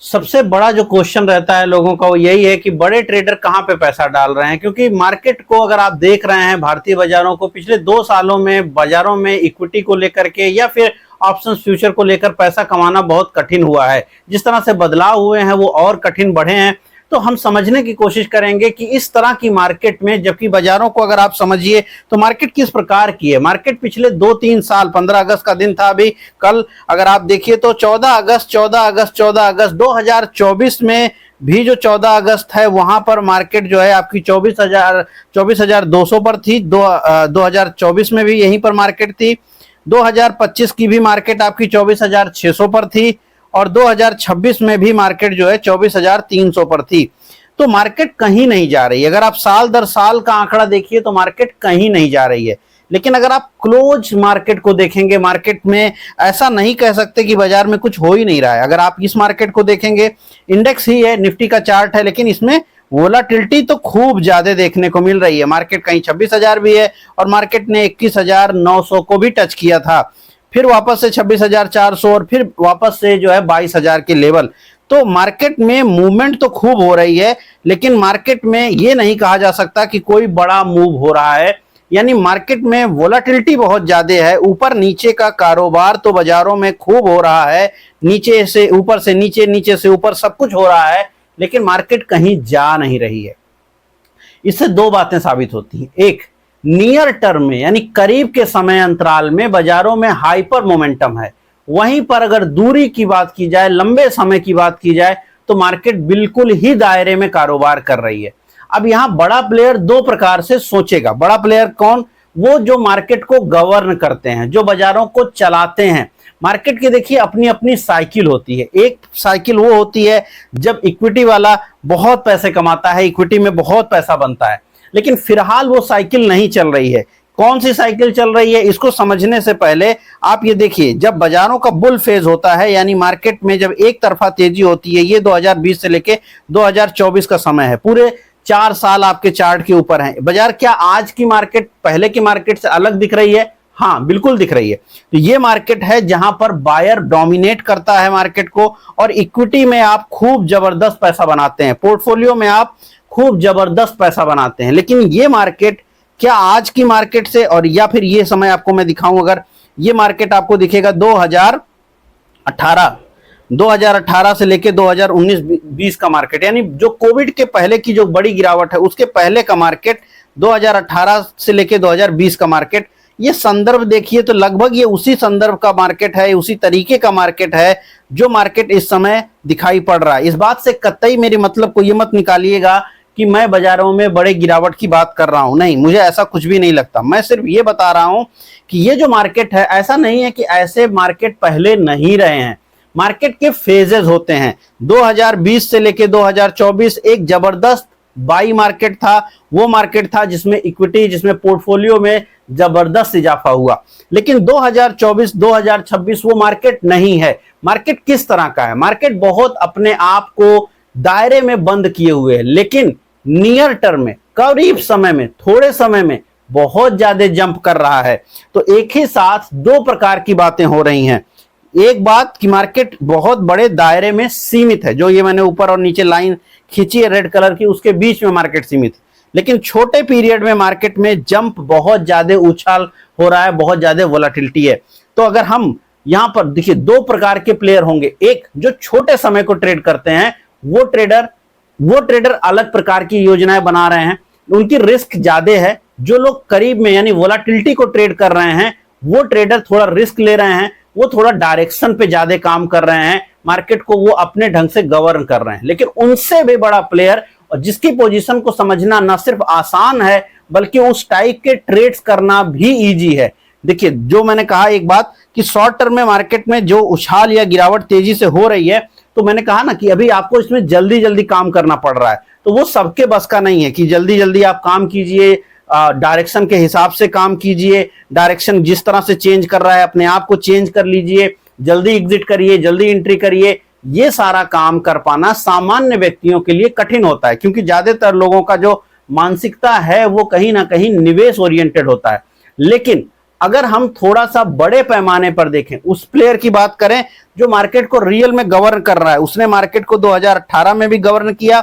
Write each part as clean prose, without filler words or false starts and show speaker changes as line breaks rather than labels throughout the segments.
सबसे बड़ा जो क्वेश्चन रहता है लोगों का वो यही है कि बड़े ट्रेडर कहाँ पे पैसा डाल रहे हैं, क्योंकि मार्केट को अगर आप देख रहे हैं, भारतीय बाजारों को पिछले 2 सालों में बाजारों में इक्विटी को लेकर के या फिर ऑप्शन फ्यूचर को लेकर पैसा कमाना बहुत कठिन हुआ है। जिस तरह से बदलाव हुए हैं वो और कठिन बढ़े हैं। तो हम समझने की कोशिश करेंगे कि इस तरह की मार्केट में, जबकि बाजारों को अगर आप समझिए तो मार्केट किस प्रकार की है। मार्केट पिछले 2-3 साल, 15 अगस्त का दिन था अभी कल, अगर आप देखिए तो 14 अगस्त 2024 में भी जो 14 अगस्त है वहां पर मार्केट जो है आपकी 24,200 पर थी। 2024 में भी यहीं पर मार्केट थी। 2025 की भी मार्केट आपकी 24,600 पर थी और 2026 में भी मार्केट जो है 24,300 पर थी। तो मार्केट कहीं नहीं जा रही है। अगर आप साल दर साल का आंकड़ा देखिए तो मार्केट कहीं नहीं जा रही है। लेकिन अगर आप क्लोज मार्केट को देखेंगे, मार्केट में ऐसा नहीं कह सकते कि बाजार में कुछ हो ही नहीं रहा है। अगर आप इस मार्केट को देखेंगे, इंडेक्स ही है, निफ्टी का चार्ट है, लेकिन इसमें वोलाटिलिटी तो खूब ज्यादा देखने को मिल रही है। मार्केट कहीं 26,000 भी है और मार्केट ने 21,900 को भी टच किया था, फिर वापस से 26,400 और फिर वापस से जो है 22,000 के लेवल। तो मार्केट में मूवमेंट तो खूब हो रही है, लेकिन मार्केट में ये नहीं कहा जा सकता कि कोई बड़ा मूव हो रहा है। यानी मार्केट में वोलाटिलिटी बहुत ज्यादा है। ऊपर नीचे का कारोबार तो बाजारों में खूब हो रहा है, नीचे से ऊपर से नीचे, नीचे से ऊपर सब कुछ हो रहा है, लेकिन मार्केट कहीं जा नहीं रही है। इससे दो बातें साबित होती हैं। एक, नियर टर्म में यानी करीब के समय अंतराल में बाजारों में हाइपर मोमेंटम है। वहीं पर अगर दूरी की बात की जाए, लंबे समय की बात की जाए, तो मार्केट बिल्कुल ही दायरे में कारोबार कर रही है। अब यहां बड़ा प्लेयर दो प्रकार से सोचेगा। बड़ा प्लेयर कौन? वो जो मार्केट को गवर्न करते हैं, जो बाजारों को चलाते हैं। मार्केट की देखिए अपनी अपनी साइकिल होती है। एक साइकिल वो होती है जब इक्विटी वाला बहुत पैसे कमाता है, इक्विटी में बहुत पैसा बनता है, लेकिन फिलहाल वो साइकिल नहीं चल रही है। कौन सी साइकिल चल रही है, इसको समझने से पहले आप ये देखिए, जब बाजारों का बुल फेज होता है, यानी मार्केट में जब एक तरफा तेजी होती है, ये 2020 से लेके 2024 का समय है। पूरे 4 साल आपके चार्ट के ऊपर है बाजार। क्या आज की मार्केट पहले की मार्केट से अलग दिख रही है? हाँ, बिल्कुल दिख रही है। तो ये मार्केट है जहां पर बायर डोमिनेट करता है मार्केट को, और इक्विटी में आप खूब जबरदस्त पैसा बनाते हैं, पोर्टफोलियो में आप खूब जबरदस्त पैसा बनाते हैं। लेकिन ये मार्केट, क्या आज की मार्केट से, और या फिर ये समय आपको मैं दिखाऊं, अगर ये मार्केट आपको दिखेगा 2018 से लेके 2019-20 का मार्केट, यानी जो कोविड के पहले की जो बड़ी गिरावट है उसके पहले का मार्केट, 2018 से लेके 2020 का मार्केट, ये संदर्भ देखिए तो लगभग ये उसी संदर्भ का मार्केट है, उसी तरीके का मार्केट है जो मार्केट इस समय दिखाई पड़ रहा है। इस बात से कतई मेरी मतलब को ये मत निकालिएगा कि मैं बाजारों में बड़े गिरावट की बात कर रहा हूं। नहीं, मुझे ऐसा कुछ भी नहीं लगता। मैं सिर्फ ये बता रहा हूं कि ये जो मार्केट है, ऐसा नहीं है कि ऐसे मार्केट पहले नहीं रहे हैं। मार्केट के फेजेस होते हैं। 2020 से लेके 2024 एक जबरदस्त बाई मार्केट था। वो मार्केट था जिसमें इक्विटी, जिसमें पोर्टफोलियो में जबरदस्त इजाफा हुआ। लेकिन 2024-2026 वो मार्केट नहीं है। मार्केट किस तरह का है? मार्केट बहुत अपने आप को दायरे में बंद किए हुए है, लेकिन नियर टर्म में, करीब समय में, थोड़े समय में बहुत ज्यादा जंप कर रहा है। तो एक ही साथ दो प्रकार की बातें हो रही हैं। एक बात कि मार्केट बहुत बड़े दायरे में सीमित है, जो ये मैंने ऊपर और नीचे लाइन खींची है रेड कलर की, उसके बीच में मार्केट सीमित है। लेकिन छोटे पीरियड में मार्केट में जंप बहुत ज्यादा उछाल हो रहा है, बहुत ज्यादा वोलेटिलिटी है। तो अगर हम यहां पर देखिए, दो प्रकार के प्लेयर होंगे। एक जो छोटे समय को ट्रेड करते हैं, वो ट्रेडर अलग प्रकार की योजनाएं बना रहे हैं, उनकी रिस्क ज्यादा है। जो लोग करीब में यानी वोलेटिलिटी को ट्रेड कर रहे हैं, वो ट्रेडर थोड़ा रिस्क ले रहे हैं, वो थोड़ा डायरेक्शन पे ज्यादा काम कर रहे हैं, मार्केट को वो अपने ढंग से गवर्न कर रहे हैं। लेकिन उनसे भी बड़ा प्लेयर, और जिसकी पोजीशन को समझना ना सिर्फ आसान है बल्कि उस टाइप के ट्रेड्स करना भी इजी है। देखिए, जो मैंने कहा एक बात कि शॉर्ट टर्म में मार्केट में जो उछाल या गिरावट तेजी से हो रही है, तो मैंने कहा ना कि अभी आपको इसमें जल्दी जल्दी काम करना पड़ रहा है। तो वो सबके बस का नहीं है कि जल्दी जल्दी आप काम कीजिए, डायरेक्शन के हिसाब से काम कीजिए, डायरेक्शन जिस तरह से चेंज कर रहा है अपने आप को चेंज कर लीजिए, जल्दी एग्जिट करिए, जल्दी एंट्री करिए। ये सारा काम कर पाना सामान्य व्यक्तियों के लिए कठिन होता है, क्योंकि ज्यादातर लोगों का जो मानसिकता है वो कहीं ना कहीं निवेश ओरिएंटेड होता है। लेकिन अगर हम थोड़ा सा बड़े पैमाने पर देखें, उस प्लेयर की बात करें जो मार्केट को रियल में गवर्न कर रहा है, उसने मार्केट को 2018 में भी गवर्न किया,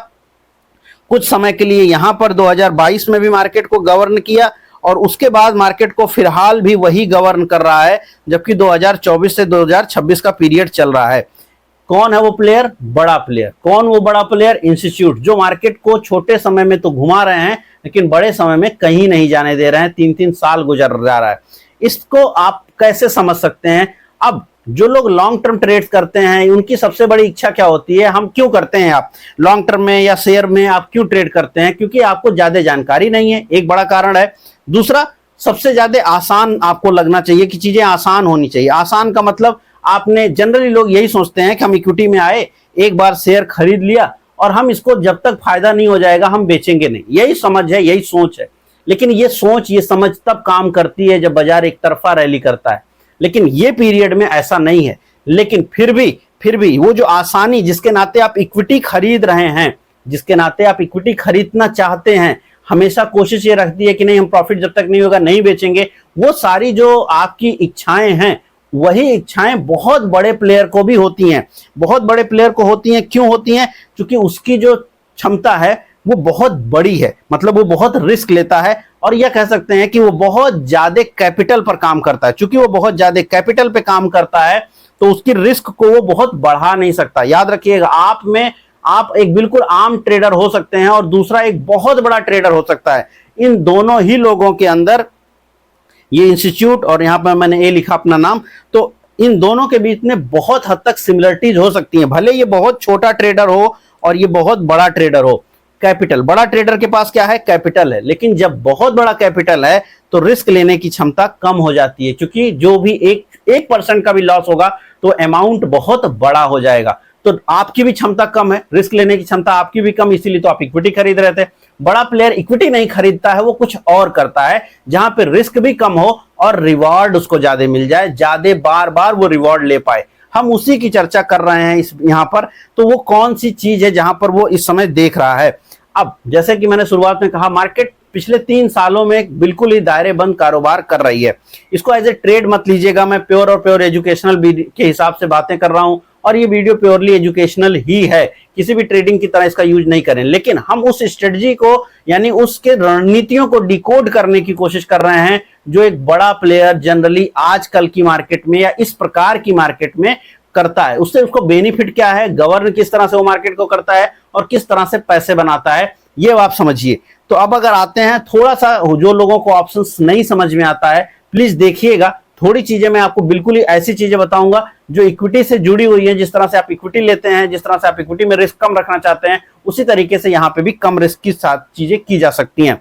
कुछ समय के लिए यहां पर 2022 में भी मार्केट को गवर्न किया, और उसके बाद मार्केट को फिलहाल भी वही गवर्न कर रहा है, जबकि 2024 से 2026 का पीरियड चल रहा है। कौन है वो प्लेयर? बड़ा प्लेयर। कौन वो बड़ा प्लेयर? इंस्टीट्यूट, जो मार्केट को छोटे समय में तो घुमा रहे हैं लेकिन बड़े समय में कहीं नहीं जाने दे रहे हैं। 3-3 साल गुजर जा रहा है। इसको आप कैसे समझ सकते हैं? अब जो लोग लॉन्ग टर्म ट्रेड करते हैं, उनकी सबसे बड़ी इच्छा क्या होती है? हम क्यों करते हैं? आप लॉन्ग टर्म में या शेयर में आप क्यों ट्रेड करते हैं? क्योंकि आपको ज्यादा जानकारी नहीं है, एक बड़ा कारण है। दूसरा, सबसे ज्यादा आसान आपको लगना चाहिए कि चीजें आसान होनी चाहिए। आसान का मतलब, आपने जनरली लोग यही सोचते हैं कि हम इक्विटी में आए, एक बार शेयर खरीद लिया और हम इसको जब तक फायदा नहीं हो जाएगा हम बेचेंगे नहीं। यही समझ है, यही सोच है। लेकिन ये सोच, ये समझ तब काम करती है जब बाजार एक तरफा रैली करता है, लेकिन ये पीरियड में ऐसा नहीं है। लेकिन फिर भी वो जो आसानी, जिसके नाते आप इक्विटी खरीद रहे हैं, जिसके नाते आप इक्विटी खरीदना चाहते हैं, हमेशा कोशिश ये रखती है कि नहीं, हम प्रॉफिट जब तक नहीं होगा नहीं बेचेंगे। वो सारी जो आपकी इच्छाएं हैं, वही इच्छाएं बहुत बड़े प्लेयर को भी होती हैं। बहुत बड़े प्लेयर को होती हैं। क्यों होती हैं? क्योंकि उसकी जो क्षमता है वो बहुत बड़ी है, मतलब वो बहुत रिस्क लेता है, और यह कह सकते हैं कि वो बहुत ज्यादा कैपिटल पर काम करता है। चूंकि वो बहुत ज्यादा कैपिटल पे काम करता है तो उसकी रिस्क को वो बहुत बढ़ा नहीं सकता। याद रखिएगा, आप एक बिल्कुल आम ट्रेडर हो सकते हैं और दूसरा एक बहुत बड़ा ट्रेडर हो सकता है। इन दोनों ही लोगों के अंदर, ये इंस्टीट्यूट और यहां पर मैंने ए लिखा अपना नाम, तो इन दोनों के बीच में बहुत हद तक सिमिलरिटीज हो सकती हैं। भले ये बहुत छोटा ट्रेडर हो और ये बहुत बड़ा ट्रेडर हो। कैपिटल, बड़ा ट्रेडर के पास क्या है? कैपिटल है। लेकिन जब बहुत बड़ा कैपिटल है तो रिस्क लेने की क्षमता कम हो जाती है, क्योंकि जो भी 1% का भी लॉस होगा तो अमाउंट बहुत बड़ा हो जाएगा। तो आपकी भी क्षमता कम है, रिस्क लेने की क्षमता आपकी भी कम, इसीलिए तो आप इक्विटी खरीद रहे थे। बड़ा प्लेयर इक्विटी नहीं खरीदता है, वो कुछ और करता है जहां पे रिस्क भी कम हो और रिवॉर्ड उसको ज्यादा मिल जाए, ज्यादा बार बार वो रिवॉर्ड ले पाए। हम उसी की चर्चा कर रहे हैं यहां पर। तो वो कौन सी चीज है जहां पर वो इस समय देख रहा है? अब जैसे कि मैंने शुरुआत में कहा, मार्केट पिछले 3 सालों में बिल्कुल ही दायरे बंद कारोबार कर रही है। इसको एज ए ट्रेड मत लीजिएगा। मैं प्योर और प्योर एजुकेशनल के हिसाब से बातें कर रहा हूं और ये वीडियो प्योरली एजुकेशनल ही है। किसी भी ट्रेडिंग की तरह इसका यूज नहीं करें। लेकिन हम उस स्ट्रेटजी को, यानी उसके रणनीतियों को डिकोड करने की कोशिश कर रहे हैं जो एक बड़ा प्लेयर जनरली आजकल की मार्केट में या इस प्रकार की मार्केट में करता है। उससे उसको बेनिफिट क्या है, गवर्न किस तरह से वो मार्केट को करता है और किस तरह से पैसे बनाता है, ये आप समझिए। तो अब अगर आते हैं, थोड़ा सा जो लोगों को ऑप्शंस नहीं समझ में आता है, प्लीज देखिएगा। थोड़ी चीजें मैं आपको बिल्कुल ही ऐसी चीजें बताऊंगा जो इक्विटी से जुड़ी हुई है। जिस तरह से आप इक्विटी लेते हैं, जिस तरह से आप इक्विटी में रिस्क कम रखना चाहते हैं, उसी तरीके से यहां पे भी कम रिस्क की साथ चीजें की जा सकती हैं।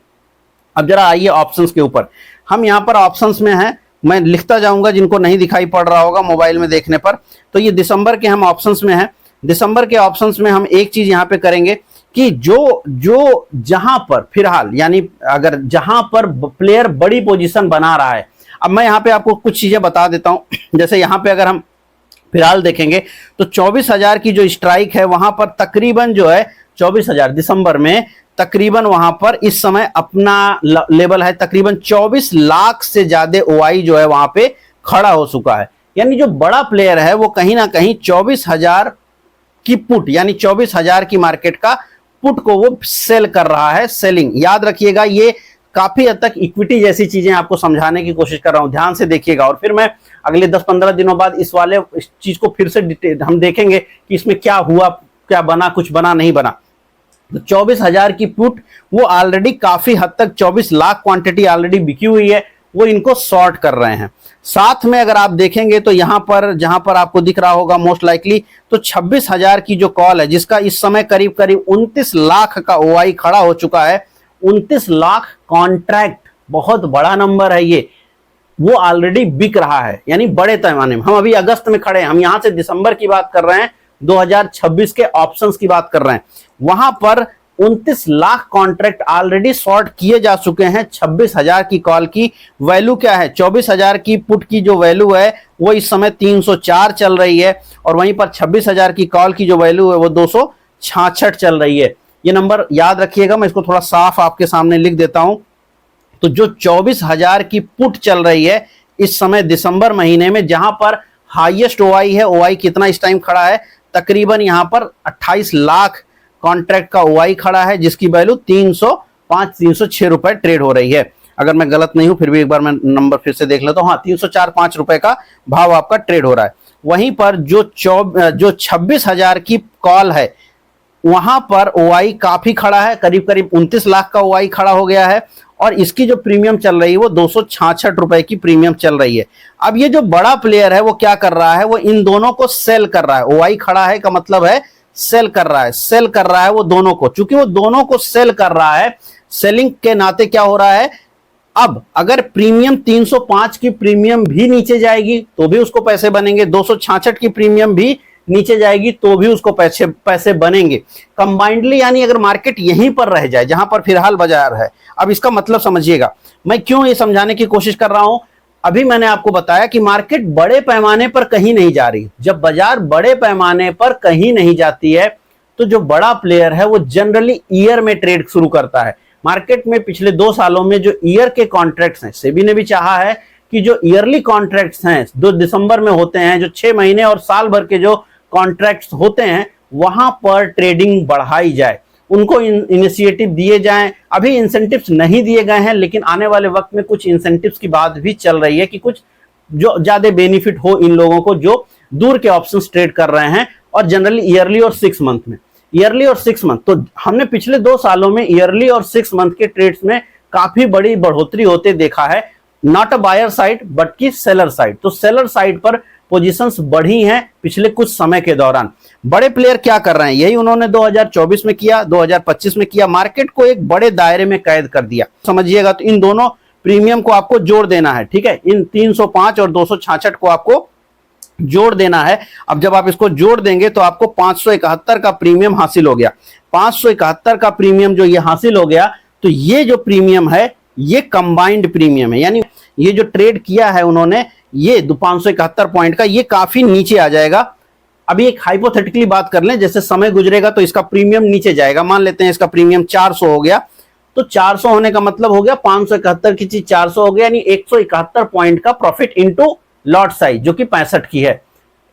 अब जरा आइए ऑप्शंस के ऊपर। हम यहां पर ऑप्शंस में हैं, मैं लिखता जाऊंगा, जिनको नहीं दिखाई पड़ रहा होगा मोबाइल में देखने पर। तो ये दिसंबर के हम ऑप्शंस में हैं। दिसंबर के ऑप्शंस में हम एक चीज यहां पे करेंगे कि जो जहां पर फिलहाल, यानी अगर जहां पर प्लेयर बड़ी पोजीशन बना रहा है। अब मैं यहां पे आपको कुछ चीजें बता देता हूं। जैसे यहां पे अगर हम फिलहाल देखेंगे तो 24,000 की जो स्ट्राइक है वहां पर तकरीबन जो है 24,000 दिसंबर में तकरीबन वहां पर इस समय अपना लेवल है तकरीबन 24 लाख से ज्यादा ओआई जो है वहां पे खड़ा हो चुका है। यानी जो बड़ा प्लेयर है वो कहीं ना कहीं 24,000 की पुट, यानी 24,000 की मार्केट का पुट को वो सेल कर रहा है, सेलिंग। याद रखिएगा, ये काफी हद तक इक्विटी जैसी चीजें आपको समझाने की कोशिश कर रहा हूं, ध्यान से देखिएगा। और फिर मैं अगले 10-15 दिनों बाद इस चीज को फिर से हम देखेंगे कि इसमें क्या हुआ, क्या बना, कुछ बना नहीं बना। तो 24,000 की पुट वो ऑलरेडी काफी हद तक 24 लाख क्वांटिटी ऑलरेडी बिकी हुई है, वो इनको शॉर्ट कर रहे हैं। साथ में अगर आप देखेंगे तो यहां पर जहां पर आपको दिख रहा होगा मोस्ट लाइकली, तो 26,000 की जो कॉल है, जिसका इस समय करीब करीब 29 लाख का ओआई खड़ा हो चुका है। 29 लाख कॉन्ट्रैक्ट, बहुत बड़ा नंबर है ये, वो ऑलरेडी बिक रहा है, यानी बड़े पैमाने में। हम अभी अगस्त में खड़े हैं, हम यहां से दिसंबर की बात कर रहे हैं, 2026 के ऑप्शंस की बात कर रहे हैं। वहां पर 29 लाख कॉन्ट्रैक्ट ऑलरेडी शॉर्ट किए जा चुके हैं। 26,000 की कॉल की वैल्यू क्या है? 24,000 की पुट की जो वैल्यू है वो इस समय 304 चल रही है, और वहीं पर 26,000 की कॉल की जो वैल्यू है वो 266 चल रही है। ये नंबर याद रखिएगा, मैं इसको थोड़ा साफ आपके सामने लिख देता हूं। तो जो 24,000 की पुट चल रही है, इस समय दिसंबर महीने में, जहां पर हाईएस्ट ओआई है। ओआई कितना इस टाइम खड़ा है, तकरीबन यहां पर 28 लाख कॉन्ट्रैक्ट का ओआई खड़ा है, जिसकी वैल्यू 306 रुपए ट्रेड हो रही है। अगर मैं गलत नहीं हूं, फिर भी एक बार मैं नंबर फिर से देख लेता हूं। हाँ, 304-5 रुपए का भाव आपका ट्रेड हो रहा है। वहीं पर जो 26,000 की कॉल है, वहां पर ओआई काफी खड़ा है, करीब करीब 29 लाख का ओआई खड़ा हो गया है, और इसकी जो प्रीमियम चल रही है वो 266 रुपए की प्रीमियम चल रही है। अब ये जो बड़ा प्लेयर है वो क्या कर रहा है, वो इन दोनों को सेल कर रहा है। ओआई खड़ा है का मतलब है सेल कर रहा है, सेल कर रहा है वो दोनों को। चूंकि वो दोनों को सेल कर रहा है, सेलिंग के नाते क्या हो रहा है, अब अगर प्रीमियम 305 की प्रीमियम भी नीचे जाएगी तो भी उसको पैसे बनेंगे, 266 की प्रीमियम भी नीचे जाएगी तो भी उसको पैसे बनेंगे कंबाइंडली। यानी अगर मार्केट यहीं पर रह जाए जहां पर फिलहाल बाजार है, अब इसका मतलब समझिएगा, मैं क्यों ये समझाने की कोशिश कर रहा हूं। अभी मैंने आपको बताया कि मार्केट बड़े पैमाने पर कहीं नहीं जा रही। जब बाजार बड़े पैमाने पर कहीं नहीं जाती है तो जो बड़ा प्लेयर है वो जनरली ईयर में ट्रेड शुरू करता है। मार्केट में पिछले 2 सालों में जो ईयर के कॉन्ट्रैक्ट्स हैं, सेबी ने भी चाहा है कि जो ईयरली कॉन्ट्रैक्ट्स हैं, जो दिसंबर में होते हैं, जो 6 महीने और साल भर के जो कॉन्ट्रैक्ट्स होते हैं, वहां पर ट्रेडिंग बढ़ाई जाए, उनको इनिशिएटिव दिए जाएं। अभी इंसेंटिव्स नहीं दिए गए हैं, लेकिन आने वाले वक्त में कुछ इंसेंटिव्स की बात भी चल रही है कि कुछ जो ज्यादा बेनिफिट हो इन लोगों को जो दूर के ऑप्शंस ट्रेड कर रहे हैं, और जनरली ईयरली और 6 मंथ में, ईयरली और 6 मंथ। तो हमने पिछले 2 सालों में ईयरली और 6 मंथ के ट्रेड्स में काफी बड़ी बढ़ोतरी होते देखा है, not a buyer side but की सेलर साइड। तो सेलर साइड पर पोजीशंस बढ़ी हैं पिछले कुछ समय के दौरान। बड़े प्लेयर क्या कर रहे हैं, यही उन्होंने 2024 में किया, 2025 में किया, मार्केट को एक बड़े दायरे में कैद कर दिया। समझिएगा, तो इन दोनों प्रीमियम को आपको जोड़ देना है, ठीक है, इन 305 और 266 को आपको जोड़ देना है। अब जब आप इसको जोड़ देंगे तो आपको 571 का प्रीमियम हासिल हो गया। 571 का प्रीमियम जो ये हासिल हो गया, तो ये जो प्रीमियम है ये कंबाइंड प्रीमियम है, यानी ये जो ट्रेड किया है उन्होंने, ये 571 पॉइंट का, ये काफी नीचे आ जाएगा। अभी एक हाइपोथेटिकली बात कर लें, जैसे समय गुजरेगा तो इसका प्रीमियम नीचे जाएगा। मान लेते हैं इसका प्रीमियम 400 हो गया, तो 400 होने का मतलब हो गया 571 की चीज 400 हो गया, यानी 171 पॉइंट का प्रॉफिट इनटू लॉट साइज, जो कि 65 की है।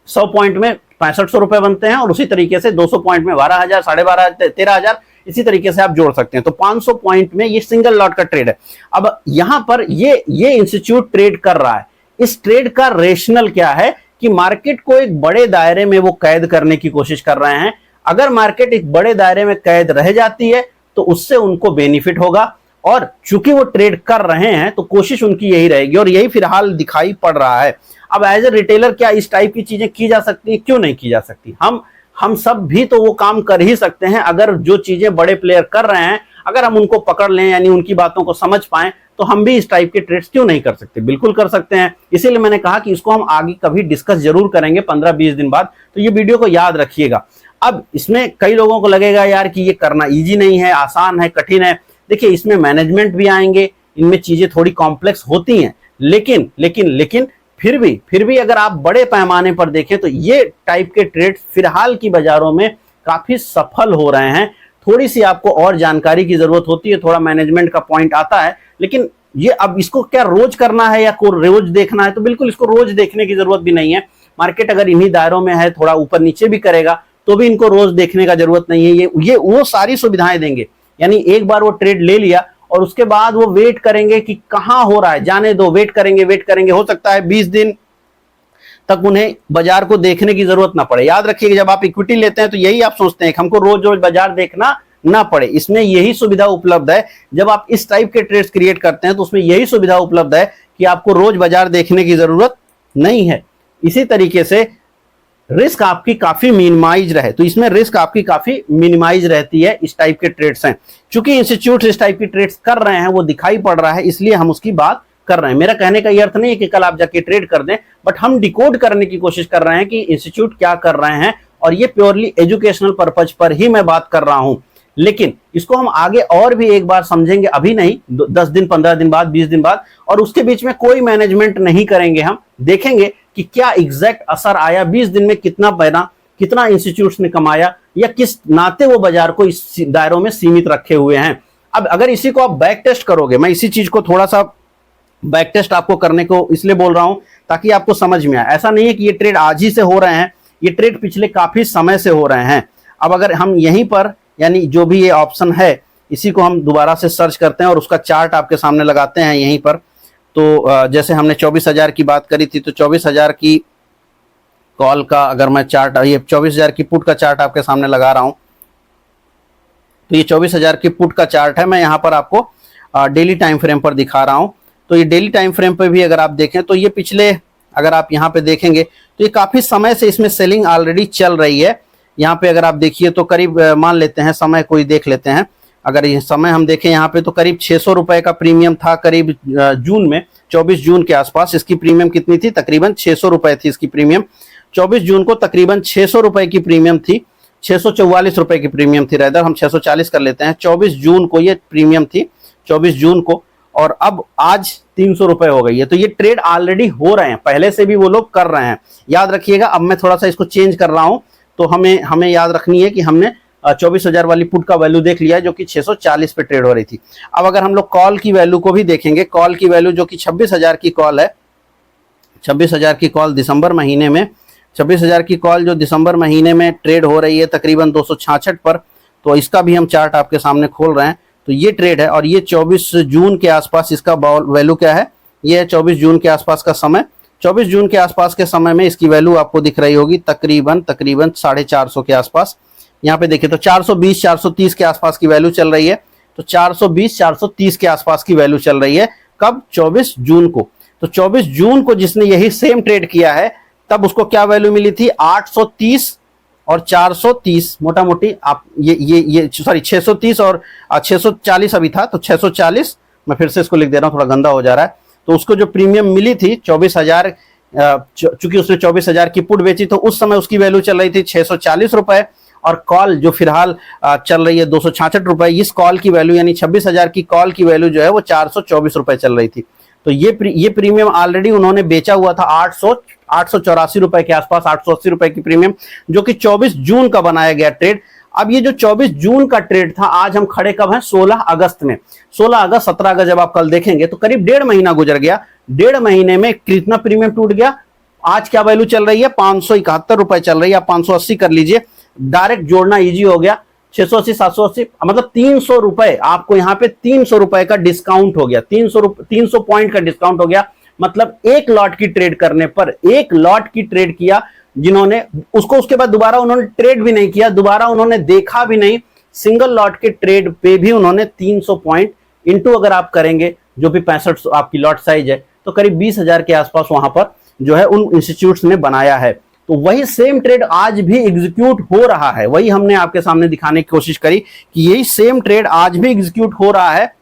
100 पॉइंट में 6500 रुपए बनते हैं, और उसी तरीके से 200 पॉइंट में 12,000, 12,500, 13,000, इसी तरीके से आप जोड़ सकते हैं। तो 500 पॉइंट में ये सिंगल लॉट का ट्रेड है। अब यहां पर ये इंस्टीट्यूट ट्रेड कर रहा है। इस ट्रेड का रेशनल क्या है कि मार्केट को एक बड़े दायरे में वो कैद करने की कोशिश कर रहे हैं। अगर मार्केट एक बड़े दायरे में कैद रह जाती है तो उससे उनको बेनिफिट होगा, और चूंकि वो ट्रेड कर रहे हैं तो कोशिश उनकी यही रहेगी, और यही फिलहाल दिखाई पड़ रहा है। अब एज ए रिटेलर क्या इस टाइप की चीजें की जा सकती है? क्यों नहीं की जा सकती? हम सब भी तो वो काम कर ही सकते हैं। अगर जो चीजें बड़े प्लेयर कर रहे हैं, अगर हम उनको पकड़ लें, यानी उनकी बातों को समझ पाएं, तो हम भी इस टाइप के ट्रेड्स क्यों नहीं कर सकते? बिल्कुल कर सकते हैं। इसीलिए मैंने कहा कि इसको हम आगे कभी डिस्कस जरूर करेंगे 15-20 दिन बाद, तो ये वीडियो को याद रखिएगा। अब इसमें कई लोगों को लगेगा यार कि ये करना इजी नहीं है, आसान है, कठिन है। देखिए, इसमें मैनेजमेंट भी आएंगे, इनमें चीजें थोड़ी कॉम्प्लेक्स होती हैं, लेकिन फिर भी अगर आप बड़े पैमाने पर देखें तो ये टाइप के ट्रेड फिलहाल की बाजारों में काफी सफल हो रहे हैं। थोड़ी सी आपको और जानकारी की जरूरत होती है, थोड़ा मैनेजमेंट का पॉइंट आता है, लेकिन ये अब इसको क्या रोज करना है या रोज देखना है? तो बिल्कुल इसको रोज देखने की जरूरत भी नहीं है। मार्केट अगर इन्हीं दायरों में है, थोड़ा ऊपर नीचे भी करेगा, तो भी इनको रोज देखने का जरूरत नहीं है। ये वो सारी सुविधाएं देंगे, यानी एक बार वो ट्रेड ले लिया और उसके बाद वो वेट करेंगे कि कहां हो रहा है, जाने दो, वेट करेंगे। हो सकता है 20 दिन तक उन्हें बाजार को देखने की जरूरत ना पड़े। याद रखिएगा, जब आप इक्विटी लेते हैं तो यही आप सोचते हैं कि हमको रोज रोज बाजार देखना ना पड़े। इसमें यही सुविधा उपलब्ध है। जब आप इस टाइप के ट्रेड्स क्रिएट करते हैं तो उसमें यही सुविधा उपलब्ध है कि आपको रोज बाजार देखने की जरूरत नहीं है। इसी तरीके से रिस्क आपकी काफी मिनिमाइज रहे, तो इसमें रिस्क आपकी काफी मिनिमाइज रहती है। इस टाइप के ट्रेड्स हैं, चूंकि इंस्टीट्यूट इस टाइप की ट्रेड्स कर रहे हैं, वो दिखाई पड़ रहा है, इसलिए हम उसकी बात कर रहे हैं। मेरा कहने का ये अर्थ नहीं है कि कल आप जाके ट्रेड कर दें, बट हम डिकोड करने की कोशिश कर रहे हैं कि इंस्टीट्यूट क्या कर रहे हैं, और ये प्योरली एजुकेशनल पर्पज पर ही मैं बात कर रहा हूं। लेकिन इसको हम आगे और भी एक बार समझेंगे, अभी नहीं, 10 दिन, 15 दिन बाद, 20 दिन बाद, और उसके बीच में कोई मैनेजमेंट नहीं करेंगे। हम देखेंगे कि क्या एग्जैक्ट असर आया, 20 दिन में कितना बना, कितना इंस्टीट्यूट्स ने कमाया, या किस नाते वो बाजार को इस दायरों में सीमित रखे हुए हैं। अब अगर इसी को आप बैक टेस्ट करोगे, मैं इसी चीज को थोड़ा सा बैक टेस्ट आपको करने को इसलिए बोल रहा हूं ताकि आपको समझ में आए। ऐसा नहीं है कि ये ट्रेड आज ही से हो रहे हैं, ये ट्रेड पिछले काफी समय से हो रहे हैं। अब अगर हम यहीं पर यानी जो भी ये ऑप्शन है इसी को हम दोबारा से सर्च करते हैं और उसका चार्ट आपके सामने लगाते हैं यहीं पर। तो जैसे हमने 24,000 की बात करी थी, तो 24,000 की कॉल का अगर मैं चार्ट, ये 24,000 की पुट का चार्ट आपके सामने लगा रहा हूं, तो ये 24,000 की पुट का चार्ट है। मैं यहाँ पर आपको डेली टाइम फ्रेम पर दिखा रहा हूं। तो ये डेली टाइम फ्रेम पर भी अगर आप देखें तो ये पिछले, अगर आप यहाँ पे देखेंगे तो ये काफी समय से इसमें सेलिंग ऑलरेडी चल रही है। यहाँ पे अगर आप देखिए तो करीब मान लेते हैं समय कोई देख लेते हैं, अगर ये समय हम देखें यहाँ पे तो करीब 600 रुपए का प्रीमियम था करीब जून में, 24 जून के आसपास इसकी प्रीमियम कितनी थी, तकरीबन 600 रुपए थी इसकी प्रीमियम। 24 जून को तकरीबन 600 रुपए की प्रीमियम थी, 644 रुपए की प्रीमियम थी, रेदर हम 640 कर लेते हैं। 24 जून को ये प्रीमियम थी, 24 जून को, और अब आज 300 रुपए हो गई है। तो ये ट्रेड ऑलरेडी हो रहे हैं, पहले से भी वो लोग कर रहे हैं। याद रखिएगा, अब मैं थोड़ा सा इसको चेंज कर रहा हूं, तो हमें याद रखनी है कि हमने 24,000 वाली पुट का वैल्यू देख लिया है जो कि 640 पे ट्रेड हो रही थी। अब अगर हम लोग कॉल की वैल्यू को भी देखेंगे, कॉल की वैल्यू जो कि 26,000 की कॉल है, 26,000 की कॉल दिसंबर महीने में, 26,000 की कॉल जो दिसंबर महीने में ट्रेड हो रही है तकरीबन 266 पर, तो इसका भी हम चार्ट आपके सामने खोल रहे हैं। तो ये ट्रेड है और ये 24 जून के आसपास इसका वैल्यू क्या है, ये है 24 जून के आसपास का समय। 24 जून के आसपास के समय में इसकी वैल्यू आपको दिख रही होगी तकरीबन 450 के आसपास। यहाँ पे देखिए तो 420 430 के आसपास की वैल्यू चल रही है। तो 420 430 के आसपास की वैल्यू चल रही है, कब, 24 जून को। तो 24 जून को जिसने यही सेम ट्रेड किया है तब उसको क्या वैल्यू मिली थी, 830 और 430, मोटा मोटी आप ये सॉरी 630 और 640 अभी था, तो 640, मैं फिर से इसको लिख दे रहा हूं, थोड़ा गंदा हो जा रहा है। तो उसको जो प्रीमियम मिली थी 24,000, चूंकि उसने 24,000 की पुट बेची तो उस समय उसकी वैल्यू चल रही थी 640 रुपए, और कॉल जो फिलहाल चल रही है 266 रुपए, इस कॉल की वैल्यू यानी 26,000 की कॉल की वैल्यू जो है वो 424 रुपए चल रही थी। तो ये प्रीमियम ऑलरेडी उन्होंने बेचा हुआ था 884 रुपए के आसपास, 880 रुपए की प्रीमियम, जो कि 24 जून का बनाया गया ट्रेड। अब ये जो 24 जून का ट्रेड था, आज हम खड़े कब हैं, 16 अगस्त में। 16 अगस्त 17 अगस्त जब आप कल देखेंगे तो करीब 1.5 महीना गुजर गया। 1.5 महीने में कितना प्रीमियम टूट गया, आज क्या वैल्यू चल रही है, 571 रुपए चल रही है, आप 580 कर लीजिए, डायरेक्ट जोड़ना इजी हो गया। 680 780 मतलब 300 रुपए, आपको यहाँ पे 300 रुपए का डिस्काउंट हो गया, 300 पॉइंट का डिस्काउंट हो गया। मतलब एक लॉट की ट्रेड करने पर, एक लॉट की ट्रेड किया जिन्होंने, उसको उसके बाद दोबारा उन्होंने ट्रेड भी नहीं किया, दोबारा उन्होंने देखा भी नहीं, सिंगल लॉट के ट्रेड पे भी उन्होंने 300 पॉइंट इंटू अगर आप करेंगे जो भी 65 आपकी लॉट साइज है तो करीब 20,000 के आसपास वहां पर जो है उन इंस्टीट्यूट्स ने बनाया है। तो वही सेम ट्रेड आज भी एग्जीक्यूट हो रहा है, वही हमने आपके सामने दिखाने की कोशिश करी कि यही सेम ट्रेड आज भी एग्जीक्यूट हो रहा है,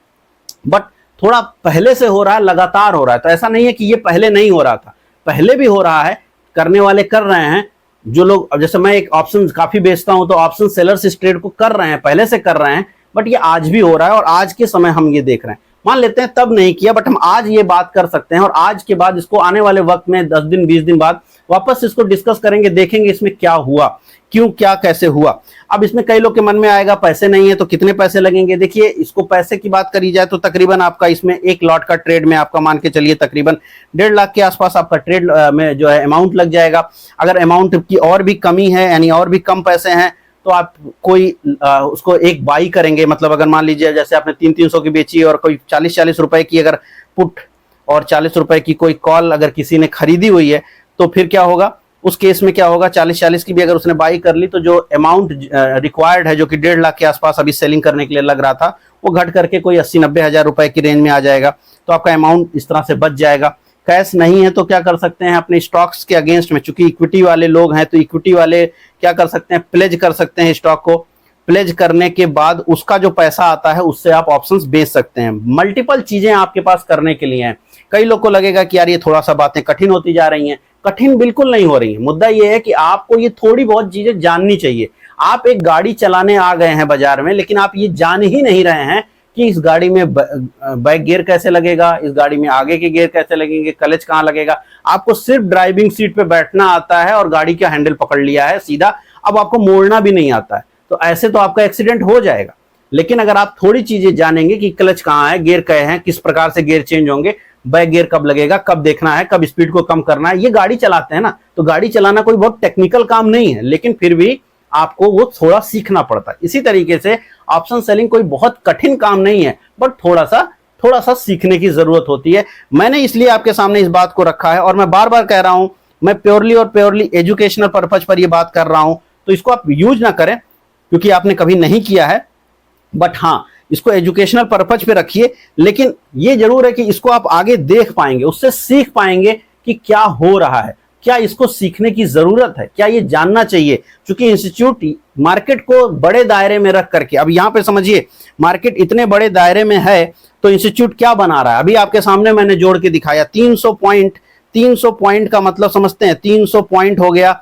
बट थोड़ा पहले से हो रहा है, लगातार हो रहा है। तो ऐसा नहीं है कि ये पहले नहीं हो रहा था, पहले भी हो रहा है, करने वाले कर रहे हैं। जो लोग, अब जैसे मैं एक ऑप्शन काफी बेचता हूं तो ऑप्शन सेलर्स इस ट्रेड को कर रहे हैं, पहले से कर रहे हैं, बट ये आज भी हो रहा है और आज के समय हम ये देख रहे हैं। मान लेते हैं तब नहीं किया, बट हम आज ये बात कर सकते हैं और आज के बाद इसको आने वाले वक्त में 10 दिन 20 दिन बाद वापस इसको डिस्कस करेंगे, देखेंगे इसमें क्या हुआ, क्यों, क्या, कैसे हुआ। अब इसमें कई लोग के मन में आएगा पैसे नहीं है तो कितने पैसे लगेंगे। देखिए, इसको पैसे की बात करी जाए तो तकरीबन आपका इसमें एक लॉट का ट्रेड में आपका मान के चलिए तकरीबन 1.5 लाख के आसपास आपका ट्रेड में जो है अमाउंट लग जाएगा। अगर अमाउंट की और भी कमी है यानी और भी कम पैसे हैं तो आप कोई उसको एक बाई करेंगे, मतलब अगर मान लीजिए जैसे आपने 300 की बेची और कोई 40 रुपए की अगर पुट और 40 रुपए की कोई कॉल अगर किसी ने खरीदी हुई है तो फिर क्या होगा, उस केस में क्या होगा, 40 की भी अगर उसने बाई कर ली तो जो अमाउंट रिक्वायर्ड है जो कि 1.5 लाख के आसपास अभी सेलिंग करने के लिए लग रहा था वो घट करके कोई 80-90 हजार रुपए की रेंज में आ जाएगा। तो आपका अमाउंट इस तरह से बच जाएगा। कैश नहीं है तो क्या कर सकते हैं, अपने स्टॉक्स के अगेंस्ट में, चूंकि इक्विटी वाले लोग हैं तो इक्विटी वाले क्या कर सकते हैं, प्लेज कर सकते हैं स्टॉक को। प्लेज करने के बाद उसका जो पैसा आता है उससे आप ऑप्शंस बेच सकते हैं। मल्टीपल चीजें आपके पास करने के लिए हैं। कई लोग को लगेगा कि यार ये थोड़ा सा बातें कठिन होती जा रही हैं, कठिन बिल्कुल नहीं हो रही है। मुद्दा ये है कि आपको ये थोड़ी बहुत चीजें जाननी चाहिए। आप एक गाड़ी चलाने आ गए हैं बाजार में, लेकिन आप ये जान ही नहीं रहे हैं कि इस गाड़ी में बैक गियर कैसे लगेगा, इस गाड़ी में आगे के गियर कैसे लगेंगे, क्लच कहाँ लगेगा। आपको सिर्फ ड्राइविंग सीट पे बैठना आता है और गाड़ी का हैंडल पकड़ लिया है सीधा, अब आपको मोड़ना भी नहीं आता है, तो ऐसे तो आपका एक्सीडेंट हो जाएगा। लेकिन अगर आप थोड़ी चीजें जानेंगे कि क्लच कहाँ है, गियर कहे हैं, किस प्रकार से गियर चेंज होंगे, बैक गियर कब लगेगा, कब देखना है, कब स्पीड को कम करना है। ये गाड़ी चलाते हैं ना, तो गाड़ी चलाना कोई बहुत टेक्निकल काम नहीं है, लेकिन फिर भी आपको वो थोड़ा सीखना पड़ता है। इसी तरीके से ऑप्शन सेलिंग कोई बहुत कठिन काम नहीं है, बट थोड़ा सा सीखने की जरूरत होती है। मैंने इसलिए आपके सामने इस बात को रखा है, और मैं बार बार कह रहा हूं, मैं प्योरली एजुकेशनल पर्पज पर ये बात कर रहा हूं, तो इसको आप यूज ना करें क्योंकि आपने कभी नहीं किया है, बट हाँ, इसको एजुकेशनल पर्पज पे रखिए। लेकिन ये जरूर है कि इसको आप आगे देख पाएंगे, उससे सीख पाएंगे कि क्या हो रहा है, क्या इसको सीखने की जरूरत है, क्या ये जानना चाहिए। क्योंकि इंस्टीट्यूट मार्केट को बड़े दायरे में रख करके, अब यहां पे समझिए मार्केट इतने बड़े दायरे में है तो इंस्टीट्यूट क्या बना रहा है, अभी आपके सामने मैंने जोड़ के दिखाया 300 पॉइंट का मतलब समझते हैं, 300 पॉइंट हो गया।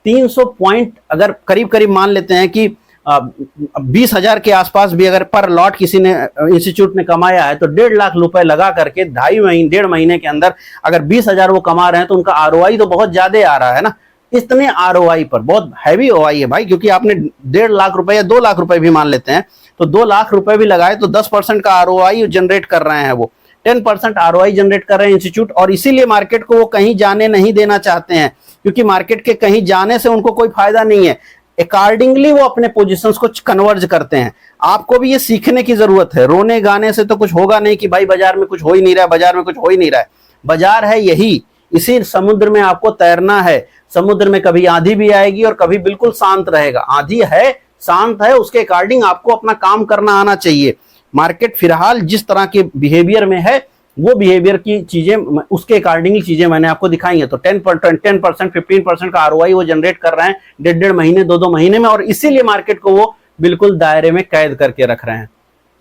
300 पॉइंट अगर करीब करीब मान लेते हैं कि 20,000 के आसपास भी अगर पर लॉट किसी ने इंस्टीट्यूट ने कमाया है, तो 1.5 लाख रुपए लगा करके 1.5 महीने के अंदर अगर 20,000 वो कमा रहे हैं, तो उनका आरओआई तो बहुत ज्यादा आ रहा है ना। इतने आरओआई पर बहुत हैवी ओआई है भाई, क्योंकि आपने 1.5 लाख रुपए या 2 लाख रुपए भी मान लेते हैं, तो 2 लाख रुपए भी लगाए तो 10% का आरओआई जनरेट कर रहे हैं, वो 10% आरओआई जनरेट कर रहे हैं इंस्टीट्यूट। और इसीलिए मार्केट को वो कहीं जाने नहीं देना चाहते हैं, क्योंकि मार्केट के कहीं जाने से उनको कोई फायदा नहीं है। अकॉर्डिंगली वो अपने पोजीशंस को कन्वर्ज करते हैं। आपको भी ये सीखने की जरूरत है, रोने गाने से तो कुछ होगा नहीं कि भाई बाजार में कुछ हो ही नहीं रहा है, बाजार में कुछ हो ही नहीं रहा है। बाजार है यही, इसी समुद्र में आपको तैरना है। समुद्र में कभी आंधी भी आएगी और कभी बिल्कुल शांत रहेगा। आंधी है, शांत है, उसके अकॉर्डिंग आपको अपना काम करना आना चाहिए। मार्केट फिलहाल जिस तरह के बिहेवियर में है, वो बिहेवियर की चीजें, उसके अकॉर्डिंगली चीजें मैंने आपको दिखाई है। तो 10%, 15% का आरओआई वो जनरेट कर रहे हैं 1.5 महीने, 2 महीने में, और इसीलिए मार्केट को वो बिल्कुल दायरे में कैद करके रख रहे हैं।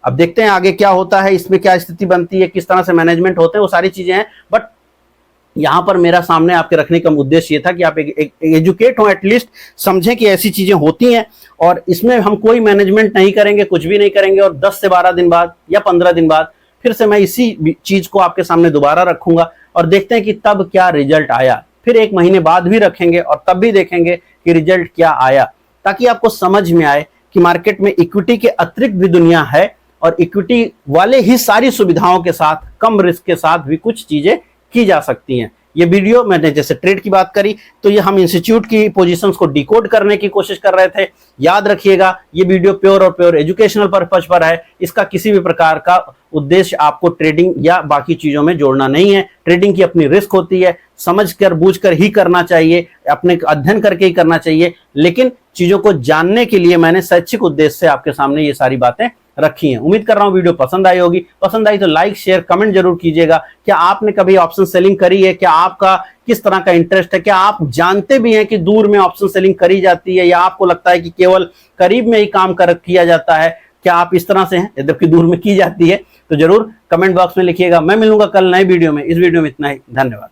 अब देखते हैं आगे क्या होता है, इसमें क्या स्थिति बनती है, किस तरह से मैनेजमेंट होते हैं, वो सारी चीजें हैं। बट यहां पर मेरा सामने आपके रखने का उद्देश्य ये था कि आप एजुकेट हो, एटलीस्ट समझें कि ऐसी चीजें होती हैं। और इसमें हम कोई मैनेजमेंट नहीं करेंगे, कुछ भी नहीं करेंगे, और 10 से 12 दिन बाद या 15 दिन बाद फिर से मैं इसी चीज को आपके सामने दोबारा रखूंगा, और देखते हैं कि तब क्या रिजल्ट आया। फिर 1 महीने बाद भी रखेंगे और तब भी देखेंगे कि रिजल्ट क्या आया, ताकि आपको समझ में आए कि मार्केट में इक्विटी के अतिरिक्त भी दुनिया है, और इक्विटी वाले ही सारी सुविधाओं के साथ, कम रिस्क के साथ भी कुछ चीजें की जा सकती हैं। ये वीडियो मैंने जैसे ट्रेड की बात करी, तो ये हम इंस्टीट्यूट की पोजीशंस को डिकोड करने की कोशिश कर रहे थे। याद रखिएगा, ये वीडियो प्योर एजुकेशनल पर्पज पर है। इसका किसी भी प्रकार का उद्देश्य आपको ट्रेडिंग या बाकी चीजों में जोड़ना नहीं है। ट्रेडिंग की अपनी रिस्क होती है, समझ कर बूझ कर ही करना चाहिए, अपने अध्ययन करके ही करना चाहिए। लेकिन चीजों को जानने के लिए मैंने शैक्षिक उद्देश्य से आपके सामने ये सारी बातें रखी हैं। उम्मीद कर रहा हूं वीडियो पसंद आई होगी। पसंद आई तो लाइक शेयर कमेंट जरूर कीजिएगा। क्या आपने कभी ऑप्शन सेलिंग करी है? क्या आपका किस तरह का इंटरेस्ट है? क्या आप जानते भी हैं कि दूर में ऑप्शन सेलिंग करी जाती है, या आपको लगता है कि केवल करीब में ही काम किया जाता है? क्या आप इस तरह से हैं, जबकि दूर में की जाती है? तो जरूर कमेंट बॉक्स में लिखिएगा। मैं मिलूंगा कल नए वीडियो में। इस वीडियो में इतना ही, धन्यवाद।